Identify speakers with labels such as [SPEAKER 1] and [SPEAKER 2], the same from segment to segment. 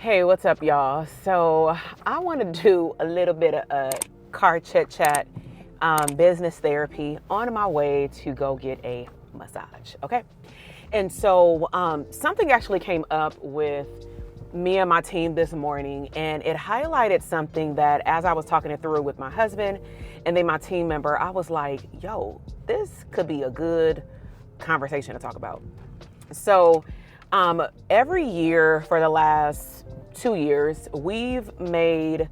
[SPEAKER 1] Hey, what's up, y'all? So I want to do a little bit of a car chit chat, business therapy on my way to go get a massage. Okay. And so something actually came up with me and my team this morning, and it highlighted something that as I was talking it through with my husband and then my team member, I was like, yo, this could be a good conversation to talk about. So every year for the last 2 years, we've made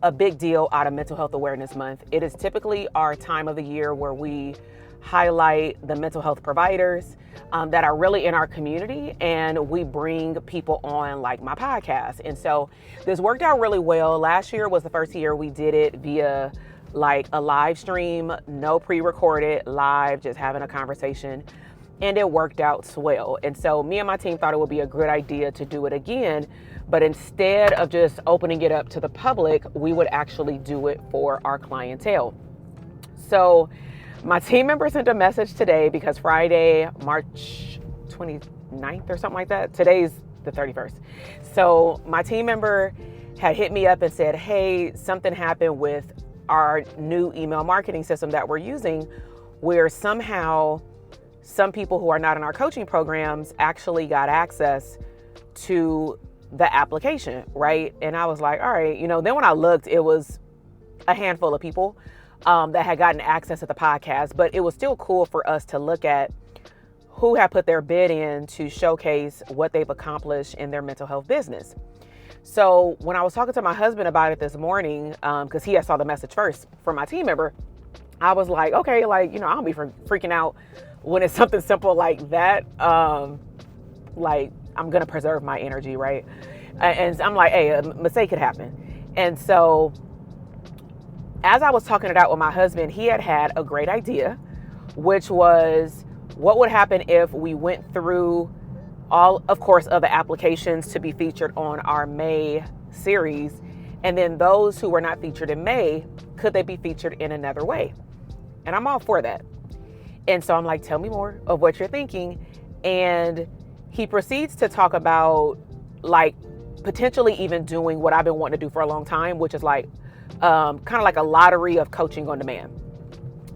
[SPEAKER 1] a big deal out of Mental Health Awareness Month. It is typically our time of the year where we highlight the mental health providers that are really in our community, and we bring people on like my podcast. And so this worked out really well. Last year was the first year we did it via like a live stream, no pre-recorded, live, just having a conversation. And it worked out swell. And so me and my team thought it would be a good idea to do it again, but instead of just opening it up to the public, we would actually do it for our clientele. So my team member sent a message today because Friday, March 29th or something like that, today's the 31st. So my team member had hit me up and said, hey, something happened with our new email marketing system that we're using where somehow some people who are not in our coaching programs actually got access to the application, right? And I was like, all right, then when I looked, it was a handful of people that had gotten access to the podcast, but it was still cool for us to look at who had put their bid in to showcase what they've accomplished in their mental health business. So when I was talking to my husband about it this morning, because he had saw the message first from my team member, I was like, okay, I don't be freaking out when it's something simple like that. Like I'm going to preserve my energy, right? And I'm like, hey, a mistake could happen. And so as I was talking it out with my husband, he had a great idea, which was what would happen if we went through all, of course, of the applications to be featured on our May series. And then those who were not featured in May, could they be featured in another way? And I'm all for that. And so I'm like, tell me more of what you're thinking. And he proceeds to talk about like potentially even doing what I've been wanting to do for a long time, which is like kind of like a lottery of coaching on demand.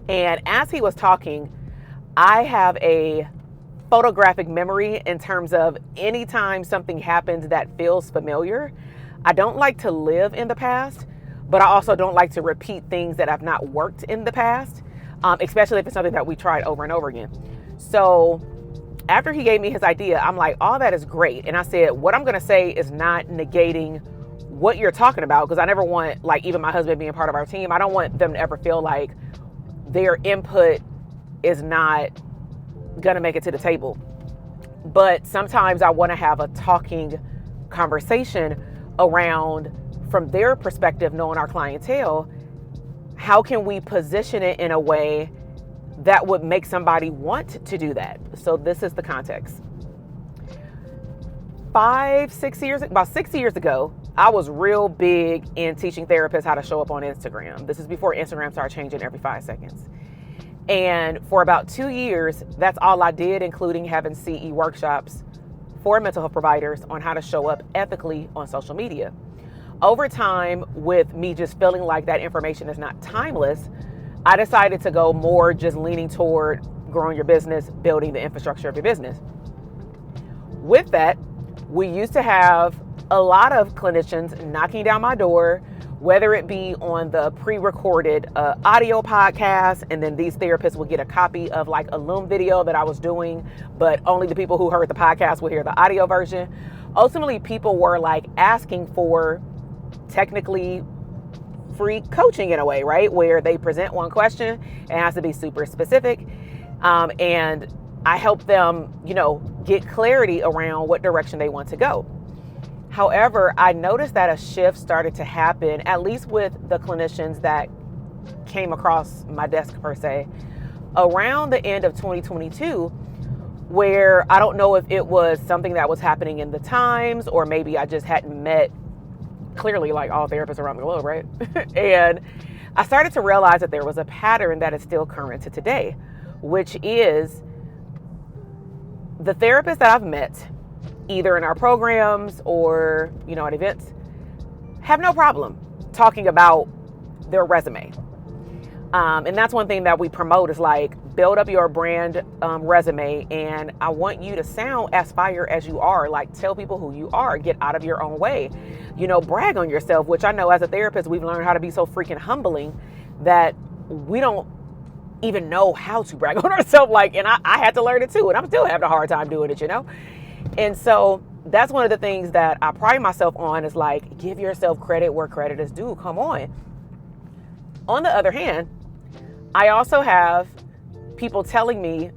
[SPEAKER 1] And as he was talking, I have a photographic memory in terms of anytime something happens that feels familiar. I don't like to live in the past, but I also don't like to repeat things that have not worked in the past. Especially if it's something that we tried over and over again. So after he gave me his idea, I'm like, all that is great. And I said, what I'm going to say is not negating what you're talking about, because I never want, like, even my husband being part of our team, I don't want them to ever feel like their input is not going to make it to the table. But sometimes I want to have a talking conversation around, from their perspective, knowing our clientele, how can we position it in a way that would make somebody want to do that? So this is the context. About 6 years ago, I was real big in teaching therapists how to show up on Instagram. This is before Instagram started changing every 5 seconds. And for about 2 years, that's all I did, including having CE workshops for mental health providers on how to show up ethically on social media. Over time, with me just feeling like that information is not timeless, I decided to go more just leaning toward growing your business, building the infrastructure of your business. With that, we used to have a lot of clinicians knocking down my door, whether it be on the pre-recorded audio podcast, and then these therapists would get a copy of like a Loom video that I was doing, but only the people who heard the podcast would hear the audio version. Ultimately, people were like asking for technically free coaching in a way, right? Where they present one question, it has to be super specific. And I help them, get clarity around what direction they want to go. However, I noticed that a shift started to happen, at least with the clinicians that came across my desk per se, around the end of 2022, where I don't know if it was something that was happening in the times, or maybe I just hadn't met clearly like all therapists around the globe, right? And I started to realize that there was a pattern that is still current to today, which is the therapists that I've met either in our programs or, at events, have no problem talking about their resume. And that's one thing that we promote is like, build up your brand resume. And I want you to sound as fire as you are. Like, tell people who you are. Get out of your own way. Brag on yourself, which I know as a therapist, we've learned how to be so freaking humbling that we don't even know how to brag on ourselves. And I had to learn it too. And I'm still having a hard time doing it, And so that's one of the things that I pride myself on is like, give yourself credit where credit is due. Come on. On the other hand, I also have people telling me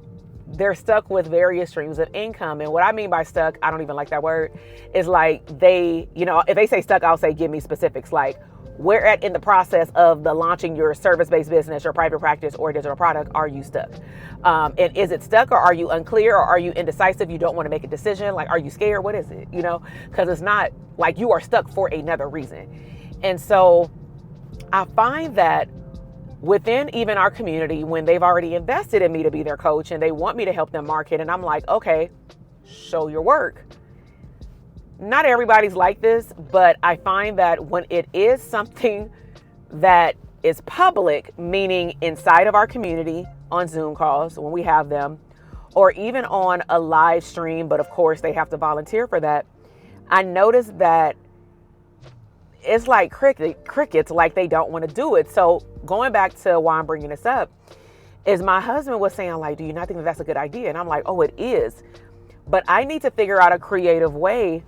[SPEAKER 1] they're stuck with various streams of income. And what I mean by stuck, I don't even like that word, is like they, if they say stuck, I'll say, give me specifics. Like, where at in the process of the launching your service-based business or private practice or digital product are you stuck? And is it stuck, or are you unclear, or are you indecisive? You don't want to make a decision. Like, are you scared? What is it? Because it's not like you are stuck for another reason. And so I find that within even our community, when they've already invested in me to be their coach and they want me to help them market, and I'm like, okay, show your work. Not everybody's like this, but I find that when it is something that is public, meaning inside of our community on Zoom calls when we have them, or even on a live stream, but of course they have to volunteer for that, I noticed that it's like crickets, like they don't want to do it. So going back to why I'm bringing this up is my husband was saying, like, do you not think that that's a good idea? And I'm like, oh, it is. But I need to figure out a creative way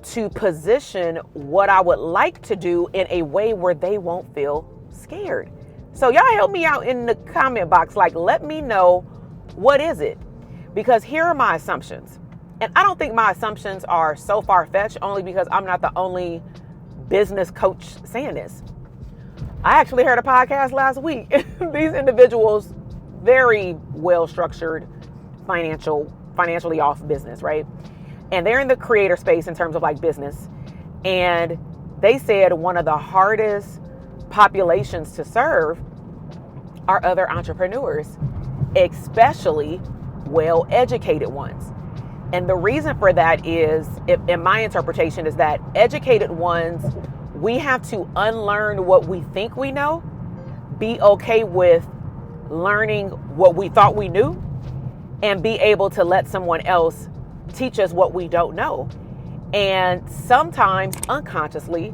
[SPEAKER 1] to position what I would like to do in a way where they won't feel scared. So y'all help me out in the comment box. Like, let me know, what is it? Because here are my assumptions. And I don't think my assumptions are so far-fetched, only because I'm not the only business coach saying this. I actually heard a podcast last week. These individuals, very well-structured, financially off business, right? And they're in the creator space in terms of like business. And they said one of the hardest populations to serve are other entrepreneurs, especially well-educated ones. And the reason for that is, in my interpretation, is that educated ones, we have to unlearn what we think we know, be okay with learning what we thought we knew, and be able to let someone else teach us what we don't know. And sometimes unconsciously,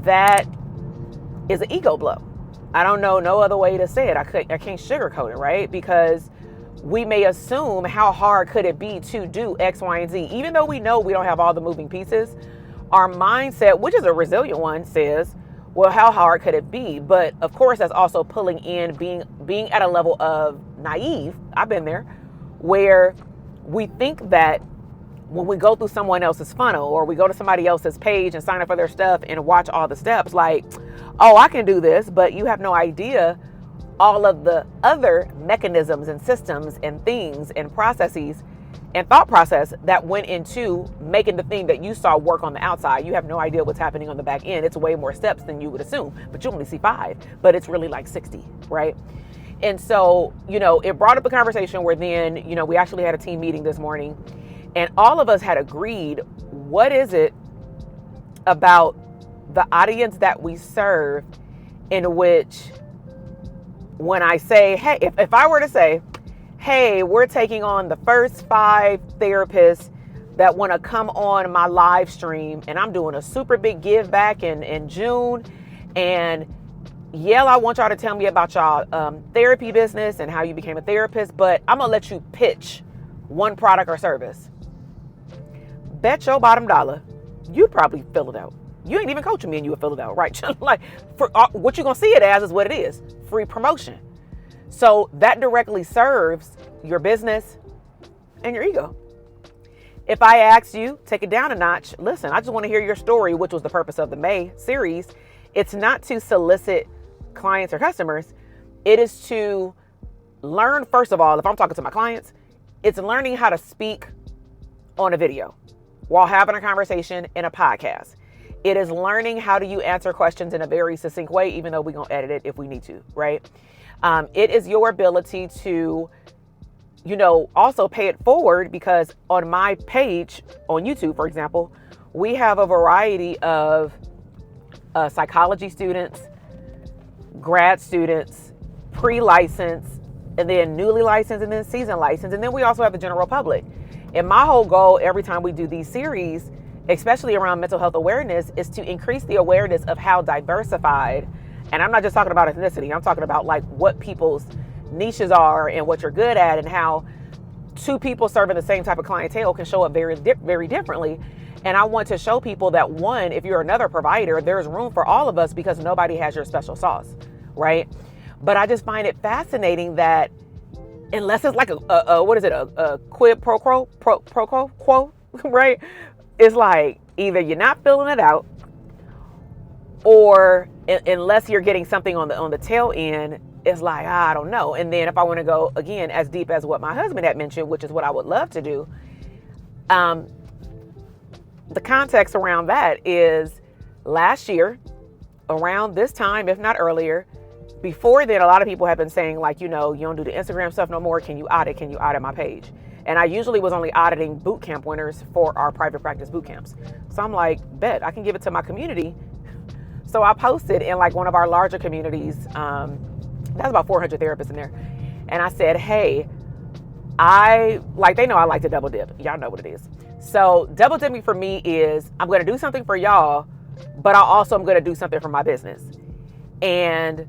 [SPEAKER 1] that is an ego blow. I don't know no other way to say it. I can't sugarcoat it, right? Because we may assume, how hard could it be to do X, Y, and Z? Even though we know we don't have all the moving pieces, our mindset, which is a resilient one, says, well, how hard could it be? But of course, that's also pulling in being at a level of naive. I've been there, where we think that when we go through someone else's funnel, or we go to somebody else's page and sign up for their stuff and watch all the steps, like, oh, I can do this, but you have no idea all of the other mechanisms and systems and things and processes and thought process that went into making the thing that you saw work on the outside. You have no idea what's happening on the back end. It's way more steps than you would assume, but you only see 5, but it's really like 60, right? And so, it brought up a conversation where then, we actually had a team meeting this morning, and all of us had agreed, what is it about the audience that we serve in which, when I say, hey, if I were to say, hey, we're taking on the first 5 therapists that want to come on my live stream, and I'm doing a super big give back in June, and I want y'all to tell me about y'all therapy business and how you became a therapist, but I'm gonna let you pitch one product or service. Bet your bottom dollar, you'd probably fill it out. You ain't even coaching me and you would fill it out, right? Like, for what you're gonna see it as is what it is, free promotion. So that directly serves your business and your ego. If I asked you, take it down a notch, listen, I just want to hear your story, which was the purpose of the May series. It's not to solicit clients or customers. It is to learn, first of all, if I'm talking to my clients, it's learning how to speak on a video while having a conversation in a podcast. It is learning how do you answer questions in a very succinct way, even though we're going to edit it if we need to, right? It is your ability to also pay it forward, because on my page on YouTube, for example, we have a variety of psychology students, grad students, pre-licensed, and then newly licensed, and then seasoned licensed. And then we also have the general public. And my whole goal every time we do these series, especially around mental health awareness, is to increase the awareness of how diversified, and I'm not just talking about ethnicity, I'm talking about like what people's niches are and what you're good at, and how two people serving the same type of clientele can show up very differently. And I want to show people that, one, if you're another provider, there's room for all of us, because nobody has your special sauce, right? But I just find it fascinating that unless it's like a quid pro quo, right? It's like either you're not filling it out, or unless you're getting something on the tail end, it's like, I don't know. And then if I want to go again as deep as what my husband had mentioned, which is what I would love to do, the context around that is last year, around this time, if not earlier, before then, a lot of people have been saying, like, you don't do the Instagram stuff no more. Can you audit my page? And I usually was only auditing boot camp winners for our private practice boot camps. So I'm like, bet I can give it to my community. So I posted in like one of our larger communities, that's about 400 therapists in there. And I said, hey, they know I like to double dip. Y'all know what it is. So double dipping for me is I'm going to do something for y'all, but I'm going to do something for my business. And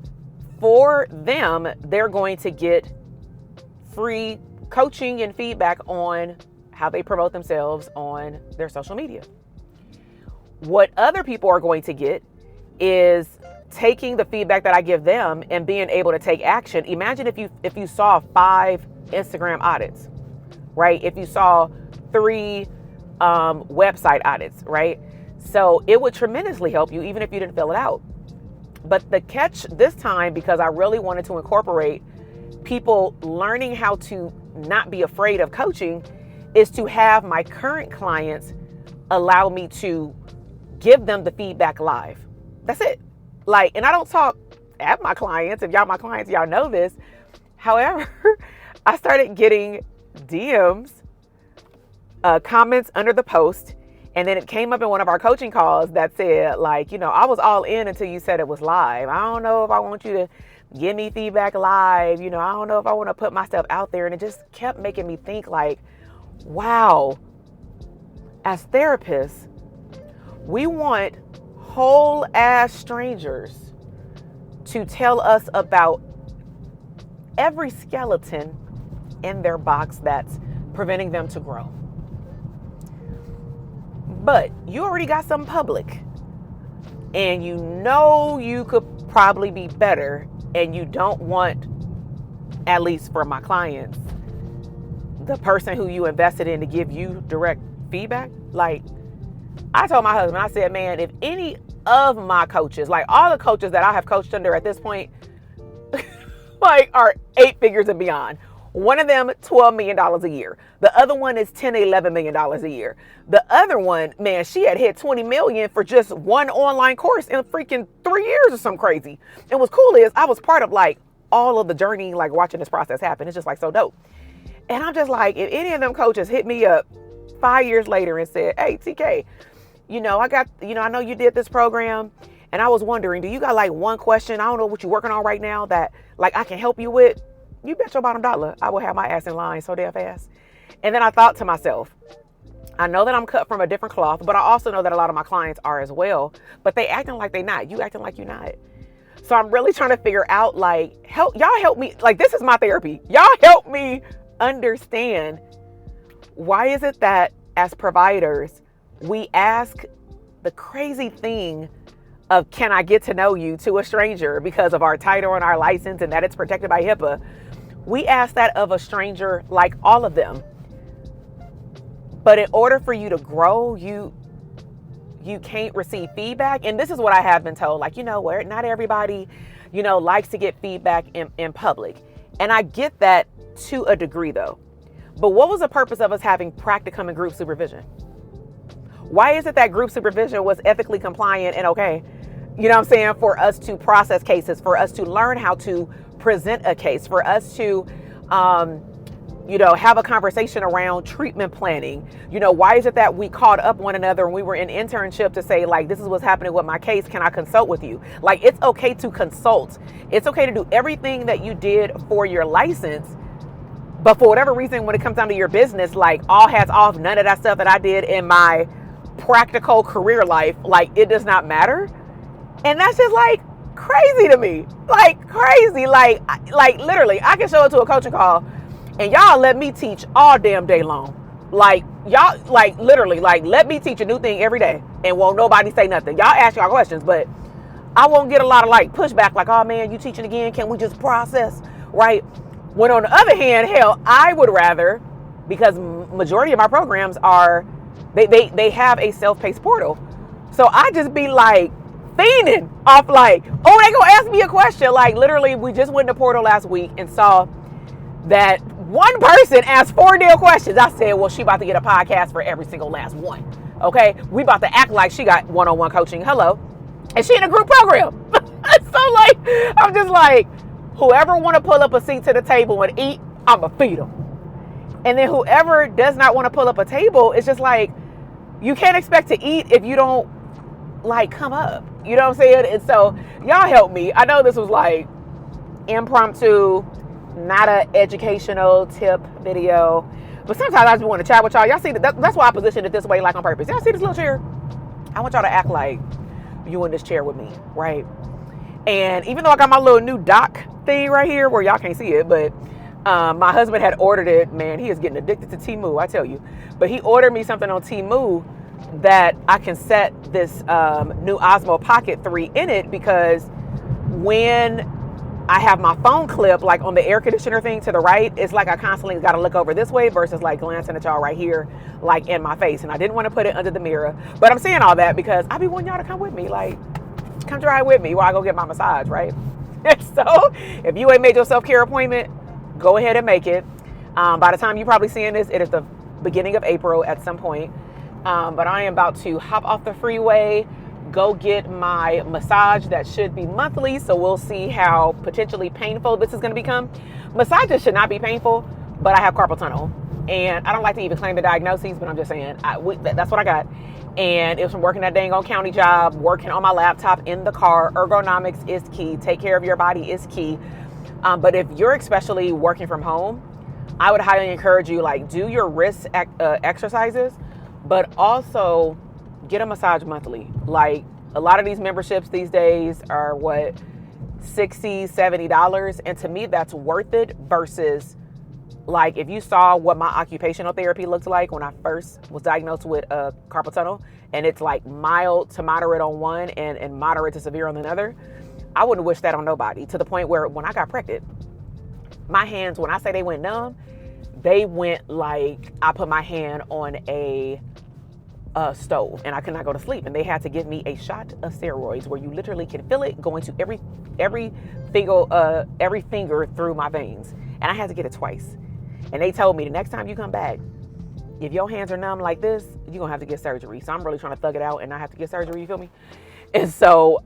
[SPEAKER 1] for them, they're going to get free coaching and feedback on how they promote themselves on their social media. What other people are going to get is taking the feedback that I give them and being able to take action. Imagine if you saw 5 Instagram audits, right? If you saw 3 website audits, right? So it would tremendously help you even if you didn't fill it out. But the catch this time, because I really wanted to incorporate people learning how to not be afraid of coaching, is to have my current clients allow me to give them the feedback live. That's it. And I don't talk at my clients. If y'all my clients, y'all know this. However, I started getting DMs, comments under the post. And then it came up in one of our coaching calls that said, I was all in until you said it was live. I don't know if I want you to give me feedback live. I don't know if I want to put myself out there. And it just kept making me think wow, as therapists, we want whole ass strangers to tell us about every skeleton in their box that's preventing them to grow. But you already got some public, and you could probably be better, and you don't want, at least for my clients, the person who you invested in to give you direct feedback. I told my husband, I said, man, if any of my coaches, all the coaches that I have coached under at this point, are 8 figures and beyond. One of them, $12 million a year. The other one is $10, $11 million a year. The other one, man, she had hit 20 million for just one online course in freaking 3 years or something crazy. And what's cool is I was part of all of the journey, watching this process happen. It's just so dope. And I'm just if any of them coaches hit me up 5 years later and said, hey, TK, I know you did this program, and I was wondering, do you got one question? I don't know what you're working on right now that I can help you with. You bet your bottom dollar I will have my ass in line so damn fast. And then I thought to myself, I know that I'm cut from a different cloth, but I also know that a lot of my clients are as well, but they acting like they not. You acting like you not. So I'm really trying to figure out help me. This is my therapy. Y'all help me understand, why is it that as providers, we ask the crazy thing of, can I get to know you, to a stranger because of our title and our license and that it's protected by HIPAA. We ask that of a stranger, all of them. But in order for you to grow, you can't receive feedback. And this is what I have been told, where not everybody, likes to get feedback in public. And I get that to a degree though. But what was the purpose of us having practicum and group supervision? Why is it that group supervision was ethically compliant and okay? For us to process cases, for us to learn how to present a case, for us to, have a conversation around treatment planning. Why is it that we called up one another and we were in internship to say, like, this is what's happening with my case. Can I consult with you? Like, it's okay to consult. It's okay to do everything that you did for your license. But for whatever reason, when it comes down to your business, like, all hats off, none of that stuff that I did in my practical career life, like, it does not matter. And that's just like crazy to me. Like, crazy. Like literally, I can show up to a coaching call and y'all let me teach all damn day long. Like, y'all, like, literally, like, let me teach a new thing every day and won't nobody say nothing. Y'all ask y'all questions, but I won't get a lot of, like, pushback, like, oh, man, you teaching again? Can we just process, right? When on the other hand, hell, I would rather, because majority of my programs are, they have a self-paced portal. So I just be, like, fiending off, like, oh, they gonna ask me a question. Like, literally, we just went in the portal last week and saw that one person asked 4 damn questions. I said, well, she about to get a podcast for every single last one. Okay, we about to act like she got one-on-one coaching. Hello, and she in a group program. So, like, I'm just like, whoever want to pull up a seat to the table and eat, I'ma feed them. And then whoever does not want to pull up a table, it's just like, you can't expect to eat if you don't, like, come up. You know what I'm saying? And so y'all help me. I know this was like impromptu, not an educational tip video, but sometimes I just want to chat with y'all. Y'all see that's why I positioned it this way, like, on purpose. Y'all see this little chair? I want y'all to act like you in this chair with me, right? And even though I got my little new dock thing right here, where y'all can't see it, but my husband had ordered it. Man, he is getting addicted to Temu, I tell you. But he ordered me something on Temu that I can set this new Osmo Pocket 3 in it, because when I have my phone clip, like, on the air conditioner thing to the right, it's like I constantly got to look over this way versus, like, glancing at y'all right here, like, in my face. And I didn't want to put it under the mirror. But I'm saying all that because I be wanting y'all to come with me. Like, come drive with me while I go get my massage, right? So if you ain't made your self-care appointment, go ahead and make it. By the time you're probably seeing this, it is the beginning of April at some point. But I am about to hop off the freeway, go get my massage that should be monthly. So we'll see how potentially painful this is going to become. Massages should not be painful, but I have carpal tunnel. And I don't like to even claim the diagnoses, but I'm just saying, that's what I got. And it was from working that dang on county job, working on my laptop in the car. Ergonomics is key. Take care of your body is key. But if you're especially working from home, I would highly encourage you, like, do your wrist exercises, but also get a massage monthly. Like, a lot of these memberships these days are what, $60, $70. And to me, that's worth it versus, like, if you saw what my occupational therapy looked like when I first was diagnosed with carpal tunnel, and it's like mild to moderate on one and moderate to severe on another, I wouldn't wish that on nobody, to the point where when I got pregnant, my hands, when I say they went numb, they went like I put my hand on a stove and I could not go to sleep. And they had to give me a shot of steroids where you literally can feel it going to every finger through my veins. And I had to get it twice. And they told me the next time you come back, if your hands are numb like this, you're going to have to get surgery. So I'm really trying to thug it out and not have to get surgery, you feel me? And so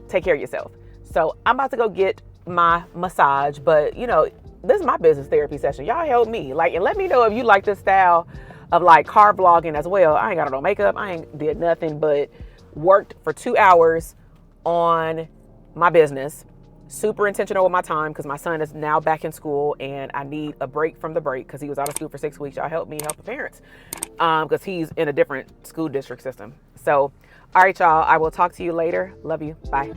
[SPEAKER 1] take care of yourself. So I'm about to go get my massage, but this is my business therapy session. Y'all help me, like, and let me know if you like this style of, like, car vlogging as well. I ain't got no makeup. I ain't did nothing but worked for 2 hours on my business. Super intentional with my time because my son is now back in school and I need a break from the break because he was out of school for 6 weeks. Y'all help me help the parents because he's in a different school district system. So, all right, y'all. I will talk to you later. Love you. Bye.